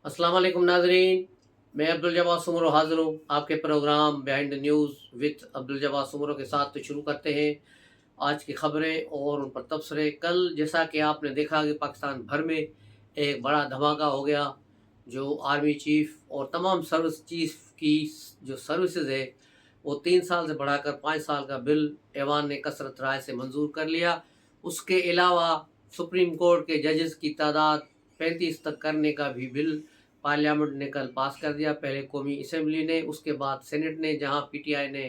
अस्सलाम वालेकुम नाजरीन। मैं अब्दुल जवाद सुमरो हाज़िर हूँ आपके program behind the news with Abdul Jawad Soomro के साथ। तो शुरू करते हैं आज की ख़बरें और उन पर तबसरे। कल जैसा कि आपने देखा कि पाकिस्तान भर में एक बड़ा धमाका हो गया, जो आर्मी चीफ़ और तमाम सर्विस चीफ़ की जो सर्विसेज है वो 3 साल से बढ़ाकर 5 साल का बिल ऐवान ने कसरत राय से मंजूर कर लिया। उसके अलावा सुप्रीम कोर्ट के जजेस की तादाद 35 तक करने का भी बिल पार्लियामेंट ने कल पास कर दिया। पहले कौमी असम्बली ने, उसके बाद सेनेट ने, जहां पीटीआई ने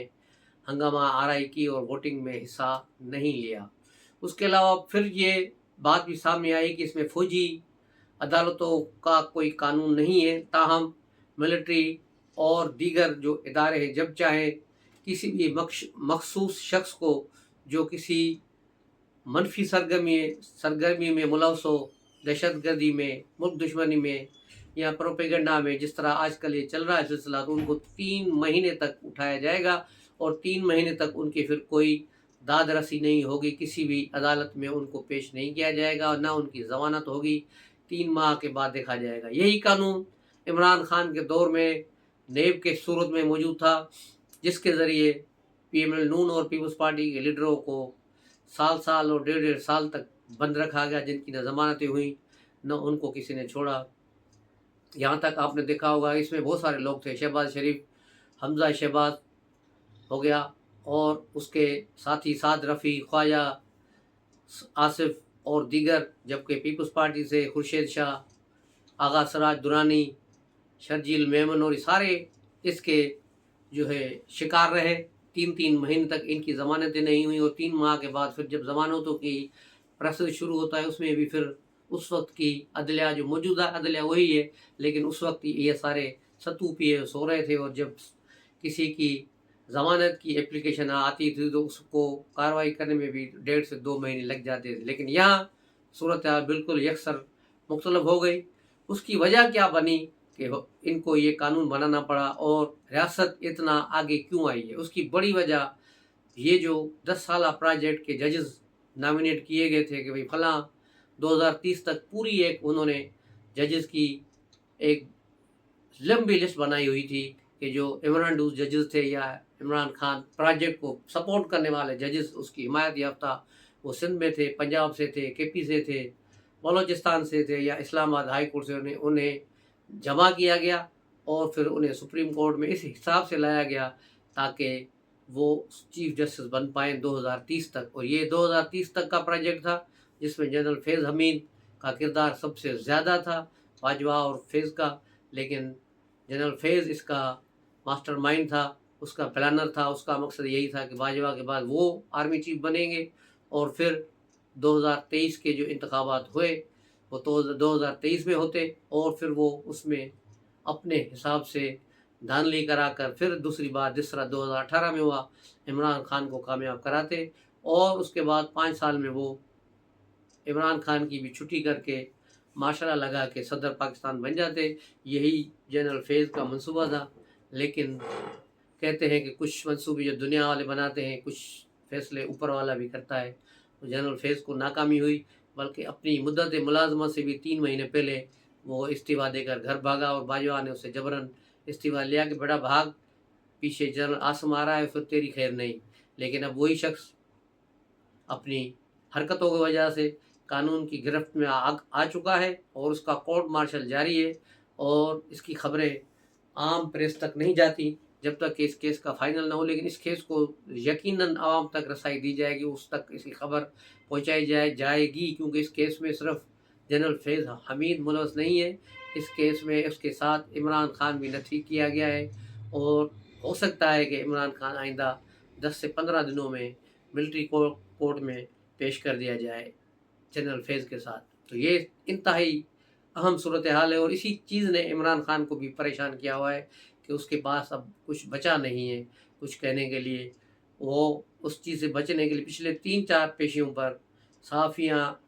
हंगामा आरआई की और वोटिंग में हिस्सा नहीं लिया। उसके अलावा फिर ये बात भी सामने आई कि इसमें फौजी अदालतों का कोई कानून नहीं है, ताहम मिलिट्री और दीगर जो इदारे हैं जब चाहे किसी भी मखसूस शख्स को जो किसी मनफी सरगर्मी में मुलव्वस हो, दहशतगर्दी में, मुल्क दुश्मनी में या प्रोपेगेंडा में, जिस तरह आजकल ये चल रहा है सिलसिला, तो उनको 3 महीने तक उठाया जाएगा और 3 महीने तक उनकी फिर कोई दाद रसी नहीं होगी, किसी भी अदालत में उनको पेश नहीं किया जाएगा और ना उनकी ज़मानत होगी। 3 माह के बाद देखा जाएगा। यही कानून इमरान खान के दौर में नेब के सूरत में मौजूद था, जिसके ज़रिए पीएमएल नून और पीपल्स पार्टी के लीडरों को साल साल और डेढ़ डेढ़ साल तक बंद रखा गया, जिनकी न ज़मानतें हुई न उनको किसी ने छोड़ा। यहाँ तक आपने देखा होगा इसमें बहुत सारे लोग थे, शहबाज शरीफ, हमजा शहबाज हो गया और उसके साथ ही साथ रफ़ी, ख्वाजा, आसिफ और दीगर, जबकि पीपल्स पार्टी से खुर्शीद शाह, आगा सराज दुरानी, शर्जील मेमन और ये सारे इसके जो है शिकार रहे। 3 3 महीने तक इनकी ज़मानतें नहीं हुई और 3 माह के बाद फिर जब ज़मानतों की प्रोसेस शुरू होता है, उसमें भी फिर उस वक्त की अदलिया, जो मौजूदा अदलिया वही है, लेकिन उस वक्त ये सारे सत्तू पिए सो रहे थे और जब किसी की ज़मानत की एप्लीकेशन आती थी तो उसको कार्रवाई करने में भी 1.5 से 2 महीने लग जाते थे। लेकिन यहाँ सूरत हाल बिल्कुल यकसर मुख्तलिफ हो गई। उसकी वजह क्या बनी कि इनको ये कानून बनाना पड़ा और रियासत इतना आगे क्यों आई है? उसकी बड़ी वजह ये जो 10 साला प्रोजेक्ट के जजेस नॉमिनेट किए गए थे कि भाई फलां 2030 तक पूरी एक उन्होंने जजेस की एक लंबी लिस्ट बनाई हुई थी कि जो इमरान डूज जजेस थे या इमरान खान प्रोजेक्ट को सपोर्ट करने वाले जजेस, उसकी हिमायत याफ्ता, वो सिंध में थे, पंजाब से थे, केपी से थे, बलोचिस्तान से थे या इस्लामाबाद हाई कोर्ट से, उन्हें जमा किया गया और फिर उन्हें सुप्रीम कोर्ट में इस हिसाब से लाया गया ताकि वो चीफ जस्टिस बन पाएँ 2030 तक। और ये 2030 तक का प्रोजेक्ट था, जिसमें जनरल फैज़ हमीद का किरदार सबसे ज़्यादा था, बाजवा और फैज़ का। लेकिन जनरल फैज़ इसका मास्टरमाइंड था, उसका प्लानर था, उसका मकसद यही था कि बाजवा के बाद वो आर्मी चीफ बनेंगे और फिर 2023 के जो इंतखाबात हुए वो तो 2023 में होते और फिर वो उसमें अपने हिसाब से धांधली कराकर फिर दूसरी बार जिस तरह 2018 में हुआ, इमरान खान को कामयाब कराते और उसके बाद 5 साल में वो इमरान खान की भी छुट्टी करके माशाल्लाह लगा के सदर पाकिस्तान बन जाते। यही जनरल फैज़ का मंसूबा था। लेकिन कहते हैं कि कुछ मंसूबे जो दुनिया वाले बनाते हैं, कुछ फैसले ऊपर वाला भी करता है। तो जनरल फैज़ को नाकामी हुई, बल्कि अपनी मुद्दत मुलाजमत से भी 3 महीने पहले वो इस्तीफ़ा देकर घर भागा और बाजवा ने उसे जबरन इस्तीफ़ा लिया कि बेटा भाग, पीछे जनरल आसम आ रहा है, फिर तेरी खैर नहीं। लेकिन अब वही शख्स अपनी हरकतों की वजह से कानून की गिरफ्त में आ चुका है और उसका कोर्ट मार्शल जारी है और इसकी खबरें आम प्रेस तक नहीं जाती जब तक कि इस केस का फाइनल ना हो। लेकिन इस केस को यकीनन आवाम तक रसाई दी जाएगी, उस तक इसकी खबर पहुंचाई जाएगी, क्योंकि इस केस में सिर्फ जनरल फैज़ हमीद मुलव्वस नहीं है। इस केस में उसके साथ इमरान खान भी नथी किया गया है और हो सकता है कि इमरान खान आइंदा 10 से 15 दिनों में मिलिट्री कोर्ट में पेश कर दिया जाए जनरल फैज़ के साथ। तो ये इंतहाई अहम सूरत हाल है और इसी चीज़ ने इमरान खान को भी परेशान किया हुआ है कि उसके पास अब कुछ बचा नहीं है कुछ कहने के लिए। वो उस चीज़ से बचने के लिए पिछले 3 4 पेशियों पर सहाफ़ियाँ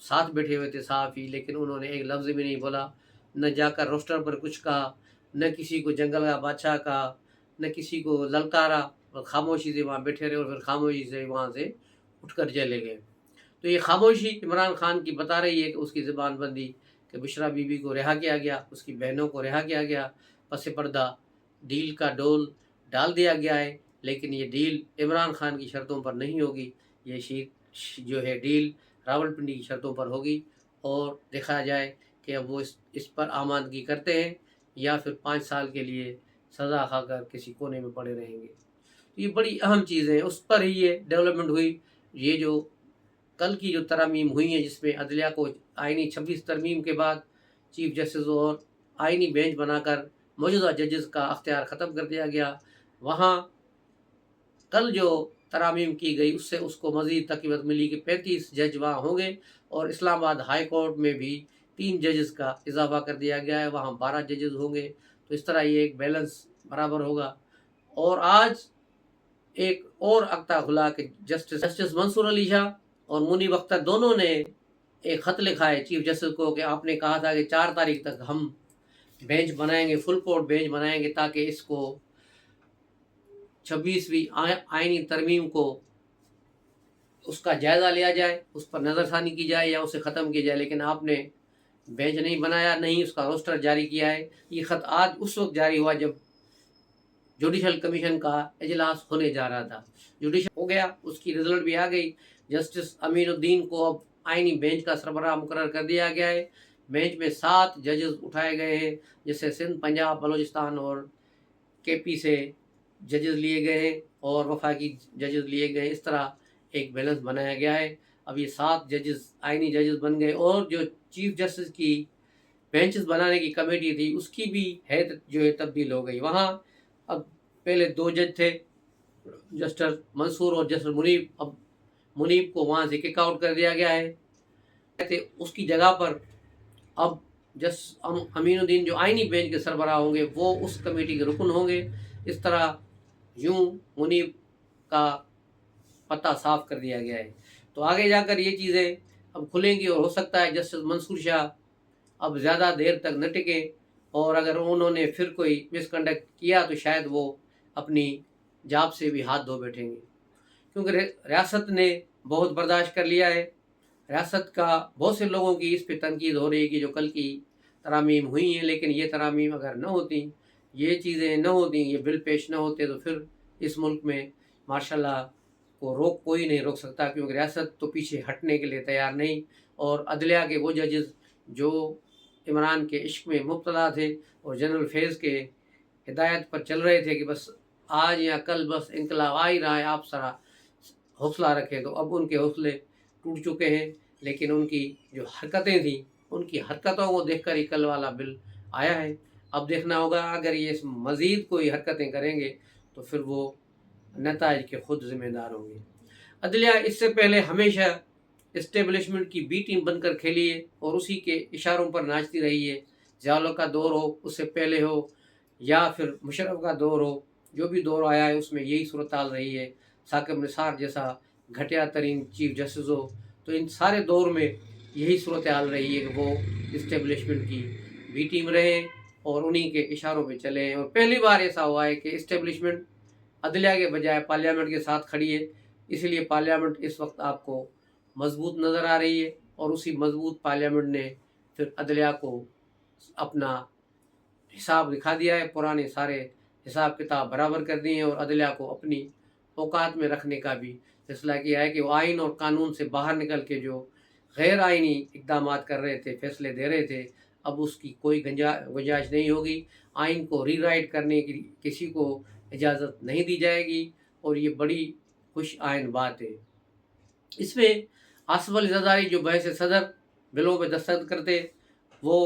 साथ बैठे हुए थे सहाफ़ी, लेकिन उन्होंने एक लफ्ज़ भी नहीं बोला, न जाकर रोस्टर पर कुछ कहा, न किसी को जंगल का बादशाह कहा, न किसी को ललकारा, और खामोशी से वहाँ बैठे रहे और फिर खामोशी से वहाँ से उठकर चले गए। तो ये खामोशी इमरान खान की बता रही है कि उसकी ज़बान बंदी کہ بشرا بی بی کو رہا کیا گیا، اس کی بہنوں کو رہا کیا گیا، پس پردہ ڈیل کا ڈول ڈال دیا گیا ہے، لیکن یہ ڈیل عمران خان کی شرطوں پر نہیں ہوگی، یہ جو ہے ڈیل راولپنڈی کی شرطوں پر ہوگی، اور دیکھا جائے کہ اب وہ اس پر آمادگی کرتے ہیں یا پھر 5 سال کے لیے سزا کھا کر کسی کونے میں پڑے رہیں گے۔ یہ بڑی اہم چیزیں ہیں، اس پر ہی یہ ڈیولپمنٹ ہوئی۔ یہ جو کل کی جو ترامیم ہوئی ہیں جس میں عدلیہ کو آئینی 26 ترمیم کے بعد چیف جسٹس اور آئینی بینچ بنا کر موجودہ ججز کا اختیار ختم کر دیا گیا، وہاں کل جو ترامیم کی گئی اس سے اس کو مزید تقویت ملی کہ 35 جج وہاں ہوں گے، اور اسلام آباد ہائی کورٹ میں بھی 3 ججز کا اضافہ کر دیا گیا ہے، وہاں 12 ججز ہوں گے، تو اس طرح یہ ایک بیلنس برابر ہوگا۔ اور آج ایک اور اقتا کھلا کہ جسٹس منصور علی شاہ اور منیب اختر دونوں نے ایک خط لکھا ہے چیف جسٹس کو کہ آپ نے کہا تھا کہ 4 تاریخ تک ہم بینچ بنائیں گے، فل کورٹ بینچ بنائیں گے، تاکہ اس کو 26ویں آئینی ترمیم کو اس کا جائزہ لیا جائے، اس پر نظر ثانی کی جائے یا اسے ختم کیا جائے، لیکن آپ نے بینچ نہیں بنایا، نہیں اس کا روسٹر جاری کیا ہے۔ یہ خط آج اس وقت جاری ہوا جب جوڈیشل کمیشن کا اجلاس ہونے جا رہا تھا، جوڈیشل ہو گیا، اس کی رزلٹ بھی آ گئی، جسٹس امین الدین کو اب آئینی بینچ کا سربراہ مقرر کر دیا گیا ہے۔ بینچ میں 7 ججز اٹھائے گئے ہیں، جس سے سندھ، پنجاب، بلوچستان اور کے پی سے ججز لیے گئے ہیں اور وفاقی ججز لیے گئے ہیں، اس طرح ایک بیلنس بنایا گیا ہے۔ اب یہ 7 ججز آئینی ججز بن گئے، اور جو چیف جسٹس کی بینچز بنانے کی کمیٹی تھی اس کی بھی حیثیت جو ہے تبدیل ہو گئی۔ وہاں اب پہلے 2 جج تھے، جسٹس منصور اور جسٹس منیب، اب منیب کو وہاں سے کک آؤٹ کر دیا گیا ہے، اس کی جگہ پر اب امین الدین جو آئینی بینچ کے سربراہ ہوں گے وہ اس کمیٹی کے رکن ہوں گے۔ اس طرح یوں منیب کا پتہ صاف کر دیا گیا ہے۔ تو آگے جا کر یہ چیزیں اب کھلیں گی، اور ہو سکتا ہے جسٹس منصور شاہ اب زیادہ دیر تک نہ ٹکیں، اور اگر انہوں نے پھر کوئی مس کنڈکٹ کیا تو شاید وہ اپنی جاب سے بھی ہاتھ دھو بیٹھیں گے، کیونکہ ریاست نے بہت برداشت کر لیا ہے۔ ریاست کا بہت سے لوگوں کی اس پہ تنقید ہو رہی ہے کہ جو کل کی ترامیم ہوئی ہیں، لیکن یہ ترامیم اگر نہ ہوتی، یہ چیزیں نہ ہوتی، یہ بل پیش نہ ہوتے، تو پھر اس ملک میں ماشاء اللہ کو کوئی نہیں روک سکتا، کیونکہ ریاست تو پیچھے ہٹنے کے لیے تیار نہیں، اور عدلیہ کے وہ ججز جو عمران کے عشق میں مبتلا تھے اور جنرل فیض کے ہدایت پر چل رہے تھے کہ بس آج یا کل بس انقلاب آ ہی رہا ہے، آپ سارا حوصلہ رکھیں، تو اب ان کے حوصلے ٹوٹ چکے ہیں، لیکن ان کی جو حرکتیں تھیں ان کی حرکتوں کو دیکھ کر ہی کل والا بل آیا ہے۔ اب دیکھنا ہوگا اگر یہ مزید کوئی حرکتیں کریں گے تو پھر وہ نتائج کے خود ذمہ دار ہوں گے۔ عدلیہ اس سے پہلے ہمیشہ اسٹیبلشمنٹ کی بی ٹیم بن کر کھیلی ہے اور اسی کے اشاروں پر ناچتی رہی ہے، ضیاءالحق کا دور ہو، اس سے پہلے ہو، یا پھر مشرف کا دور ہو، جو بھی دور آیا ہے اس میں یہی صورتحال رہی ہے۔ ثاقب نثار جیسا گھٹیا ترین چیف جسٹس ہو، تو ان سارے دور میں یہی صورتحال رہی ہے کہ وہ اسٹیبلشمنٹ کی بی ٹیم رہے اور انہی کے اشاروں پہ چلے ہیں، اور پہلی بار ایسا ہوا ہے کہ اسٹیبلشمنٹ عدلیہ کے بجائے پارلیمنٹ کے ساتھ کھڑی ہے، اس لیے پارلیمنٹ اس وقت آپ کو مضبوط نظر آ رہی ہے، اور اسی مضبوط پارلیمنٹ نے پھر عدلیہ کو اپنا حساب دکھا دیا ہے، پرانے سارے حساب کتاب برابر کر دیے ہیں، اور عدلیہ کو اپنی اوقات میں رکھنے کا بھی فیصلہ کیا ہے کہ وہ آئین اور قانون سے باہر نکل کے جو غیر آئینی اقدامات کر رہے تھے، فیصلے دے رہے تھے، اب اس کی کوئی گنجائش نہیں ہوگی۔ آئین کو ری رائٹ کرنے کی کسی کو اجازت نہیں دی جائے گی، اور یہ بڑی خوش آئین بات ہے۔ اس میں آصف علی زرداری جو بحث صدر بلوں پہ دستخط کرتے وہ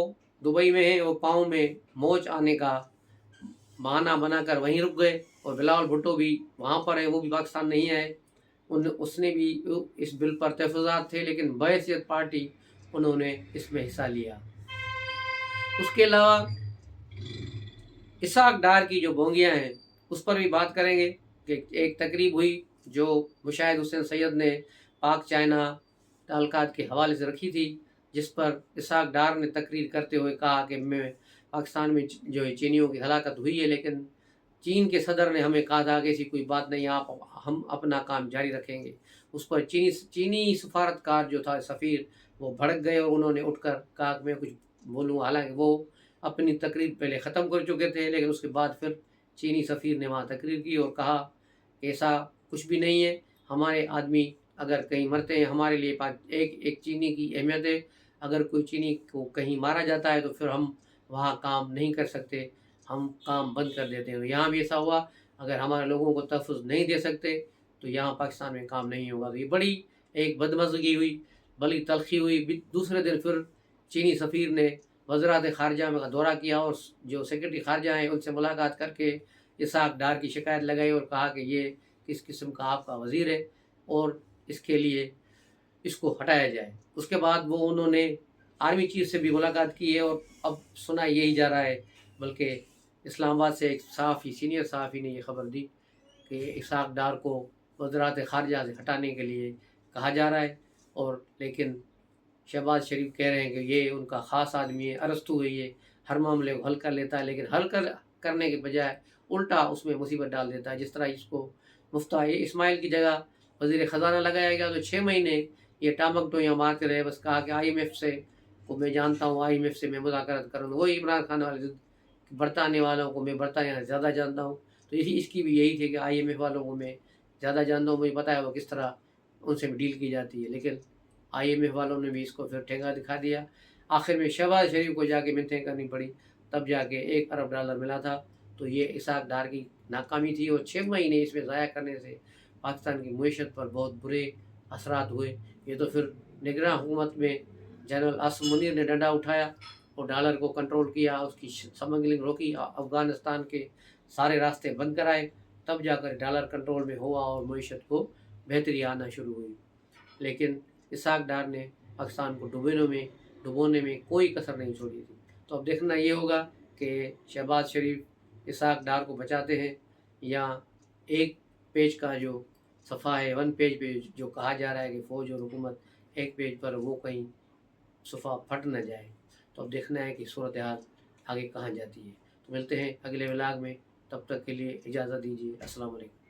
دبئی میں ہیں، وہ پاؤں میں موچ آنے کا بہانہ بنا کر وہیں رک گئے، اور بلاول بھٹو بھی وہاں پر ہیں، وہ بھی پاکستان نہیں آئے، اس نے بھی اس بل پر تحفظات تھے، لیکن بحیثیت پارٹی انہوں نے اس میں حصہ لیا۔ اس کے علاوہ اسحاق ڈار کی جو بونگیاں ہیں اس پر بھی بات کریں گے کہ ایک تقریب ہوئی جو مشاہد حسین سید نے پاک چائنا تعلقات کے حوالے سے رکھی تھی، جس پر اسحاق ڈار نے تقریر کرتے ہوئے کہا کہ پاکستان میں جو ہے چینیوں کی ہلاکت ہوئی ہے، لیکن چین کے صدر نے ہمیں کہا تھا کہ ایسی کوئی بات نہیں، ہم اپنا کام جاری رکھیں گے۔ اس پر چینی سفارتکار جو تھا، سفیر، وہ بھڑک گئے اور انہوں نے اٹھ کر کہا کہ میں کچھ बोलूँ, हालांकि वो अपनी तकरीर पहले ख़त्म कर चुके थे, लेकिन उसके बाद फिर चीनी सफ़ीर ने वहाँ तकरीर की और कहा कि ऐसा कुछ भी नहीं है, हमारे आदमी अगर कहीं मरते हैं हमारे लिए एक एक चीनी की अहमियत है, अगर कोई चीनी को कहीं मारा जाता है तो फिर हम वहाँ काम नहीं कर सकते, हम काम बंद कर देते हैं। तो यहाँ भी ऐसा हुआ, अगर हमारे लोगों को तहफ़्फ़ुज़ नहीं दे सकते तो यहाँ पाकिस्तान में काम नहीं होगा। तो ये बड़ी एक बदमज़गी हुई, बड़ी तलख़ी हुई। दूसरे दिन फिर चीनी सफ़ीर ने वज़रात ख़ारजा में का दौरा किया और जो सेक्रेटरी ख़ारजा हैं उनसे मुलाकात करके इसहाक़ डार की शिकायत लगाई और कहा कि ये किस किस्म का आपका वज़ीर है और इसके लिए इसको हटाया जाए। उसके बाद वो उन्होंने आर्मी चीफ़ से भी मुलाकात की है और अब सुना यही जा रहा है, बल्कि इस्लामाबाद से एक सहाफ़ी, सीनियर सहाफ़ी ने ये ख़बर दी कि इसहाक़ डार को वज़रात ख़ारजा से हटाने के लिए कहा जा रहा है। और लेकिन शहबाज शरीफ कह रहे हैं कि ये उनका ख़ास आदमी है, अरस्तू है, ये हर मामले को हल कर लेता है, लेकिन हल करने के बजाय उल्टा उसमें मुसीबत डाल देता है। जिस तरह इसको मुफ्ता इस्माइल की जगह वज़ीर ख़ज़ाना लगाया गया तो 6 महीने ये टामक टोइयाँ मारते रहे, बस कहा कि IMF से को मैं जानता हूँ, IMF से मैं मुज़ाकरात करूँगा। वही इमरान खान वाले बरताने वालों को मैं बरतानिया से ज़्यादा जानता हूँ। तो इसकी भी यही थी कि IMF वालों को मैं ज़्यादा जानता हूँ, मुझे पता है वो किस तरह उनसे डील की जाती है। लेकिन IMF वालों ने भी इसको फिर ठेंगा दिखा दिया। आखिर में शहबाज शरीफ को जाके मिन्नतें करनी पड़ी, तब जाके $1 अरब मिला था। तो ये इसहाक़ डार की नाकामी थी और 6 महीने इसमें ज़ाया करने से पाकिस्तान की मईशत पर बहुत बुरे असरात हुए। ये तो फिर निगरान हुकूमत में जनरल आसिम मुनीर ने डंडा उठाया और डॉलर को कंट्रोल किया, उसकी स्मगलिंग रोकी, अफ़गानिस्तान के सारे रास्ते बंद कराए, तब जाकर डॉलर कंट्रोल में हुआ और मईशत को बेहतरी आना शुरू हुई। लेकिन इसहाक़ डार ने पाकिस्तान को डुबोने में कोई कसर नहीं छोड़ी थी। तो अब देखना ये होगा कि शहबाज शरीफ इसहाक़ डार को बचाते हैं या एक पेज का जो सफ़ा है, 1 पेज पे जो कहा जा रहा है कि फ़ौज और हुकूमत एक पेज पर, वो कहीं सफ़ा फट न जाए। तो अब देखना है कि सूरत हाल आगे कहाँ जाती है। तो मिलते हैं अगले व्लॉग में, तब तक के लिए इजाज़त दीजिए। अस्सलाम वालेकुम।